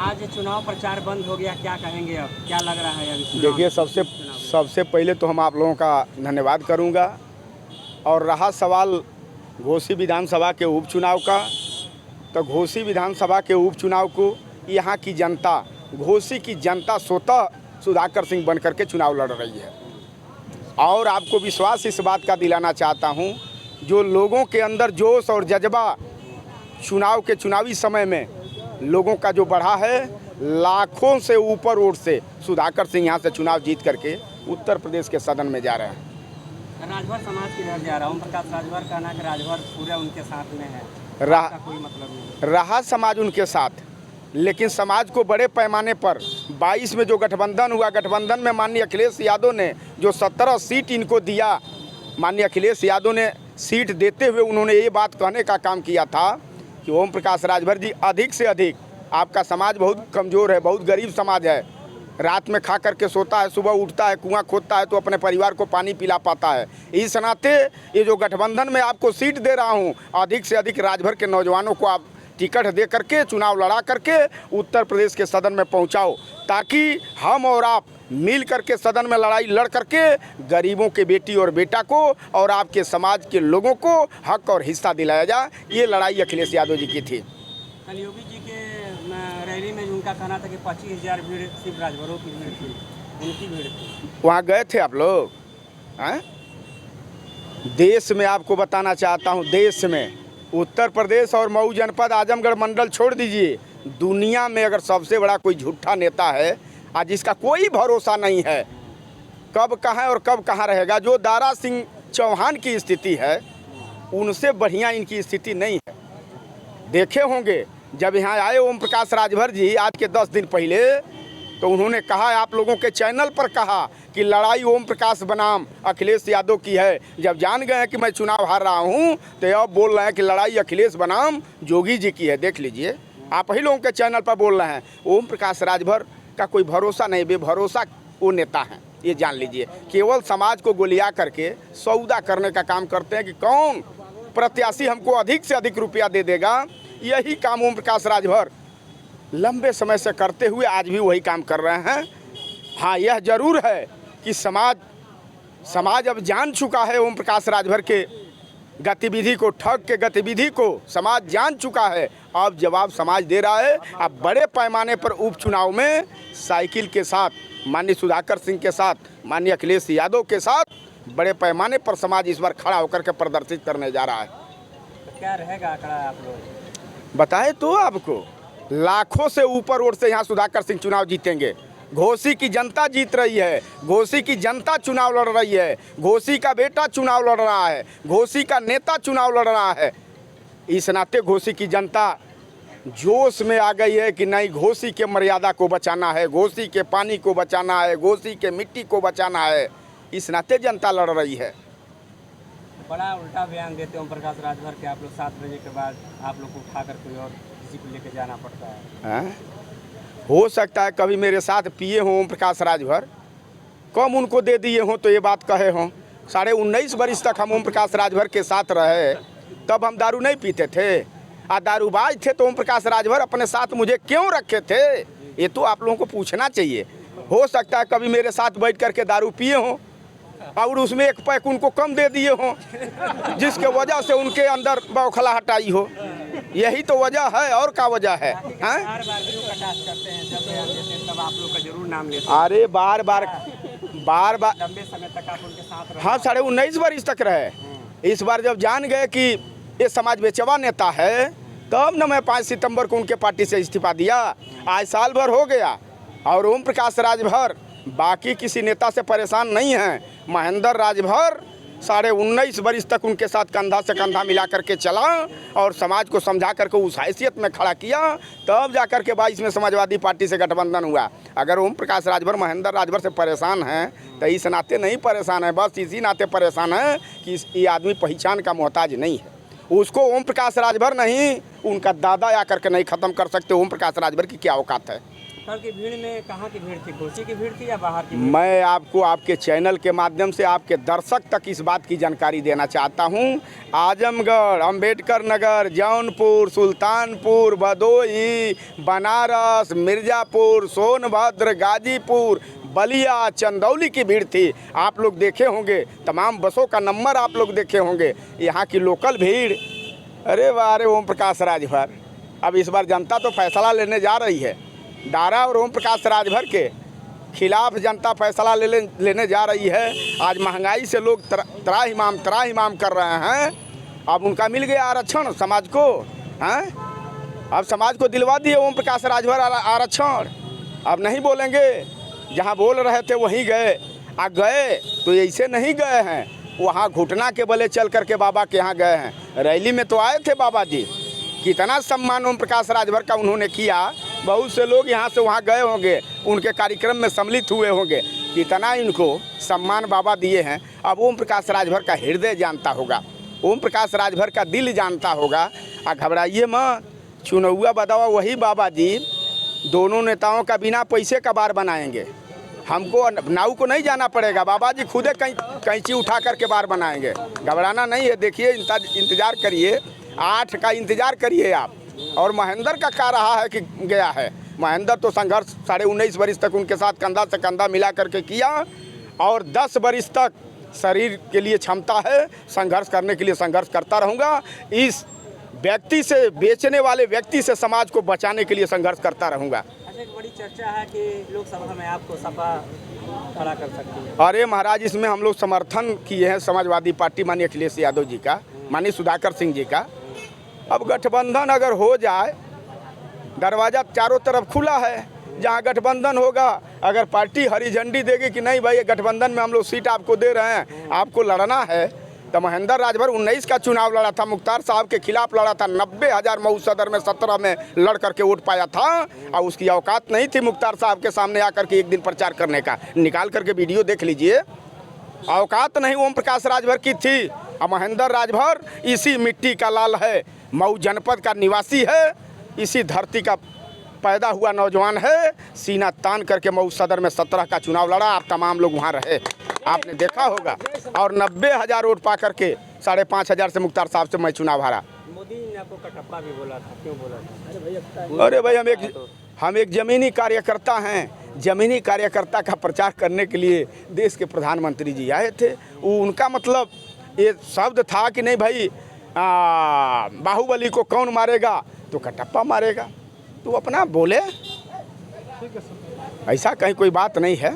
आज चुनाव प्रचार बंद हो गया, क्या कहेंगे अब, क्या लग रहा है अभी? देखिए, सबसे पहले तो हम आप लोगों का धन्यवाद करूंगा। और रहा सवाल घोसी विधानसभा के उपचुनाव का, तो घोसी विधानसभा के उपचुनाव को यहाँ की जनता, घोसी की जनता स्वतः सुधाकर सिंह बनकर के चुनाव लड़ रही है। और आपको विश्वास इस बात का दिलाना चाहता हूँ, जो लोगों के अंदर जोश और जज्बा चुनाव के चुनावी समय में लोगों का जो बढ़ा है, लाखों से ऊपर वोट से सुधाकर सिंह यहाँ से चुनाव जीत करके उत्तर प्रदेश के सदन में जा रहे हैं। राजभर समाज किधर जा रहा है? ओम प्रकाश राजभर कहना कि राजभर पूरा उनके साथ में है, कोई मतलब नहीं। रहा समाज उनके साथ, लेकिन समाज को बड़े पैमाने पर 22 में जो गठबंधन हुआ, गठबंधन में माननीय अखिलेश यादव ने जो 17 सीट इनको दिया, माननीय अखिलेश यादव ने सीट देते हुए उन्होंने ये बात कहने का काम किया था कि ओम प्रकाश राजभर जी, अधिक से अधिक आपका समाज बहुत कमज़ोर है, बहुत गरीब समाज है, रात में खा करके सोता है, सुबह उठता है, कुआं खोदता है तो अपने परिवार को पानी पिला पाता है। इस नाते ये जो गठबंधन में आपको सीट दे रहा हूँ, अधिक से अधिक राजभर के नौजवानों को आप टिकट दे करके, चुनाव लड़ा करके उत्तर प्रदेश के सदन में पहुंचाओ, ताकि हम और आप मिल करके सदन में लड़ाई लड़ करके गरीबों के बेटी और बेटा को और आपके समाज के लोगों को हक और हिस्सा दिलाया जाए। ये लड़ाई अखिलेश यादव जी की थी। कल योगी जी के रैली में उनका कहना था कि 25,000 भीड़ सिर्फ राजभरों की भीड़ थी, उनकी भीड़ थी। वहाँ गए थे आप लोग? हैं? देश में आपको बताना चाहता हूँ, देश में उत्तर प्रदेश और मऊ जनपद, आजमगढ़ मंडल छोड़ दीजिए, दुनिया में अगर सबसे बड़ा कोई झूठा नेता है आज जिसका कोई भरोसा नहीं है, कब कहाँ और कब कहाँ रहेगा, जो दारा सिंह चौहान की स्थिति है उनसे बढ़िया इनकी स्थिति नहीं है। देखे होंगे जब यहाँ आए ओम प्रकाश राजभर जी आज के 10 दिन पहले, तो उन्होंने कहा, आप लोगों के चैनल पर कहा कि लड़ाई ओम प्रकाश बनाम अखिलेश यादव की है। जब जान गए हैं कि मैं चुनाव हार रहा हूं, तो अब बोल रहे हैं कि लड़ाई अखिलेश बनाम योगी जी की है। देख लीजिए, आप ही लोगों के चैनल पर बोल रहे हैं। ओम प्रकाश राजभर का कोई भरोसा नहीं, बेभरोसा वो नेता हैं, ये जान लीजिए। केवल समाज को गोलिया करके सौदा करने का काम करते हैं कि कौन प्रत्याशी हमको अधिक से अधिक रुपया दे देगा। यही काम ओम प्रकाश राजभर लंबे समय से करते हुए आज भी वही काम कर रहे हैं। हाँ, यह जरूर है कि समाज अब जान चुका है ओम प्रकाश राजभर के गतिविधि को, ठग के गतिविधि को समाज जान चुका है। अब जवाब समाज दे रहा है। अब बड़े पैमाने पर उपचुनाव में साइकिल के साथ, माननीय सुधाकर सिंह के साथ, माननीय अखिलेश यादव के साथ बड़े पैमाने पर समाज इस बार खड़ा होकर के प्रदर्शित करने जा रहा है। तो क्या रहेगा आंकड़ा आप लोग बताए तो आपको, लाखों से ऊपर वोट से यहाँ सुधाकर सिंह चुनाव जीतेंगे। घोसी की जनता जीत रही है, घोसी की जनता चुनाव लड़ रही है, घोसी का बेटा चुनाव लड़ रहा है, घोसी का नेता चुनाव लड़ रहा है। इस नाते घोसी की जनता जोश में आ गई है कि नहीं, घोसी के मर्यादा को बचाना है, घोसी के पानी को बचाना है, घोसी के मिट्टी को बचाना है। इस नाते जनता लड़ रही है। बड़ा उल्टा बयान देते ओम प्रकाश राजभर के, आप लोग 7 बजे के बाद आप लोग को उठा कर कोई और किसी को लेके जाना पड़ता है। हो सकता है कभी मेरे साथ पिए हों ओम प्रकाश राजभर, कम उनको दे दिए हों तो ये बात कहे हों। 19.5 वर्ष तक हम ओम प्रकाश राजभर के साथ रहे, तब हम दारू नहीं पीते थे। दारूबाज थे तो ओम प्रकाश राजभर अपने साथ मुझे क्यों रखे थे, ये तो आप लोगों को पूछना चाहिए। हो सकता है कभी मेरे साथ बैठ करके दारू पिए हों और उसमें एक पैक उनको कम दे दिए हों, जिसके वजह से उनके अंदर बौखला हटाई हो। यही तो वजह है, और क्या वजह है? अरे बार बार लंबे समय तक आप उनके साथ रहे। हाँ, 19.5 वर्ष तक रहे। इस बार जब जान गए कि ये समाज बेचवा नेता है, तब न मैं 5 सितंबर को उनके पार्टी से इस्तीफा दिया। आज साल भर हो गया और ओम प्रकाश राजभर बाकी किसी नेता से परेशान नहीं हैं। महेंद्र राजभर 19.5 वर्ष तक उनके साथ कंधा से कंधा मिला करके चला और समाज को समझा करके उस हैसियत में खड़ा किया, तब जाकर के 22 में समाजवादी पार्टी से गठबंधन हुआ। अगर ओम प्रकाश राजभर महेंद्र राजभर से परेशान हैं तो इस नाते नहीं परेशान है, बस इसी नाते परेशान है कि ये आदमी पहचान का मोहताज नहीं है। उसको ओम प्रकाश राजभर नहीं, उनका दादा आकर के नहीं ख़त्म कर सकते। ओम प्रकाश राजभर की क्या औकात है? कल की भीड़ में कहाँ की भीड़ थी? कुर्सी की भीड़ थी या बाहर की भीड़? मैं आपको आपके चैनल के माध्यम से आपके दर्शक तक इस बात की जानकारी देना चाहता हूं। आजमगढ़, अंबेडकर नगर, जौनपुर, सुल्तानपुर, भदोही, बनारस, मिर्ज़ापुर, सोनभद्र, गाजीपुर, बलिया, चंदौली की भीड़ थी। आप लोग देखे होंगे, तमाम बसों का नंबर आप लोग देखे होंगे। यहाँ की लोकल भीड़, अरे वाह, अरे ओम प्रकाश राजभर। अब इस बार जनता तो फैसला लेने जा रही है। दारा और ओम प्रकाश राजभर के खिलाफ जनता फैसला लेने जा रही है। आज महंगाई से लोग त्राहिमाम कर रहे हैं। अब उनका मिल गया आरक्षण समाज को, हैं? अब समाज को दिलवा दिए ओम प्रकाश राजभर आरक्षण। अब नहीं बोलेंगे, जहां बोल रहे थे वहीं गए। गए तो ऐसे नहीं गए हैं, वहाँ घुटना के बले चल करके बाबा के यहाँ गए हैं। रैली में तो आए थे बाबा जी, कितना सम्मान ओम प्रकाश राजभर का उन्होंने किया। बहुत से लोग यहाँ से वहाँ गए होंगे, उनके कार्यक्रम में सम्मिलित हुए होंगे। कितना इनको सम्मान बाबा दिए हैं। अब ओम प्रकाश राजभर का हृदय जानता होगा, ओम प्रकाश राजभर का दिल जानता होगा। घबराइए मत, चुनौआ बदावा वही बाबा जी दोनों नेताओं का बिना पैसे का बार बनाएंगे। हमको नाव को नहीं जाना पड़ेगा, बाबा जी खुदे कैंची उठा करके बार बनाएंगे। घबराना नहीं है। देखिए, इंतज़ार करिए, 8 का इंतज़ार करिए आप। और महेंद्र का क्या रहा है कि गया है। महेंद्र तो संघर्ष 19.5 वर्ष तक उनके साथ कंधा से कंधा मिला करके किया, और 10 वर्ष तक शरीर के लिए क्षमता है संघर्ष करने के लिए। संघर्ष करता रहूँगा। इस व्यक्ति से, बेचने वाले व्यक्ति से समाज को बचाने के लिए संघर्ष करता रहूँगा। अच्छा, एक बड़ी चर्चा है कि लोकसभा में आपको सपा खड़ा कर सकती है। अरे महाराज, इसमें हम लोग समर्थन किए हैं समाजवादी पार्टी माननीय अखिलेश यादव जी का, माननीय सुधाकर सिंह जी का। अब गठबंधन अगर हो जाए, दरवाज़ा चारों तरफ खुला है। जहाँ गठबंधन होगा, अगर पार्टी हरी झंडी देगी कि नहीं भाई गठबंधन में हम लोग सीट आपको दे रहे हैं, आपको लड़ना है, तो महेंद्र राजभर 19 का चुनाव लड़ा था, मुख्तार साहब के खिलाफ लड़ा था। 90,000 मऊ सदर में 17 में लड़ करके वोट पाया था। और उसकी औकात नहीं थी मुख्तार साहब के सामने आकर के एक दिन प्रचार करने का। निकाल करके वीडियो देख लीजिए, औकात नहीं ओम प्रकाश राजभर की थी। और महेंद्र राजभर इसी मिट्टी का लाल है, मऊ जनपद का निवासी है, इसी धरती का पैदा हुआ नौजवान है। सीना तान करके मऊ सदर में 17 का चुनाव लड़ा। आप तमाम लोग वहाँ रहे, आपने देखा होगा। और 90,000 वोट पा करके 5,500 से मुख्तार साहब से मैं चुनाव हारा। मोदी ने आपको कटप्पा भी बोला था, क्यों बोला था? अरे भाई, हम एक ज़मीनी कार्यकर्ता हैं। ज़मीनी कार्यकर्ता का प्रचार करने के लिए देश के प्रधानमंत्री जी आए थे। उनका मतलब ये शब्द था कि नहीं भाई, बाहुबली को कौन मारेगा, तो कटप्पा मारेगा। तो अपना बोले, ऐसा कहीं कोई बात नहीं है।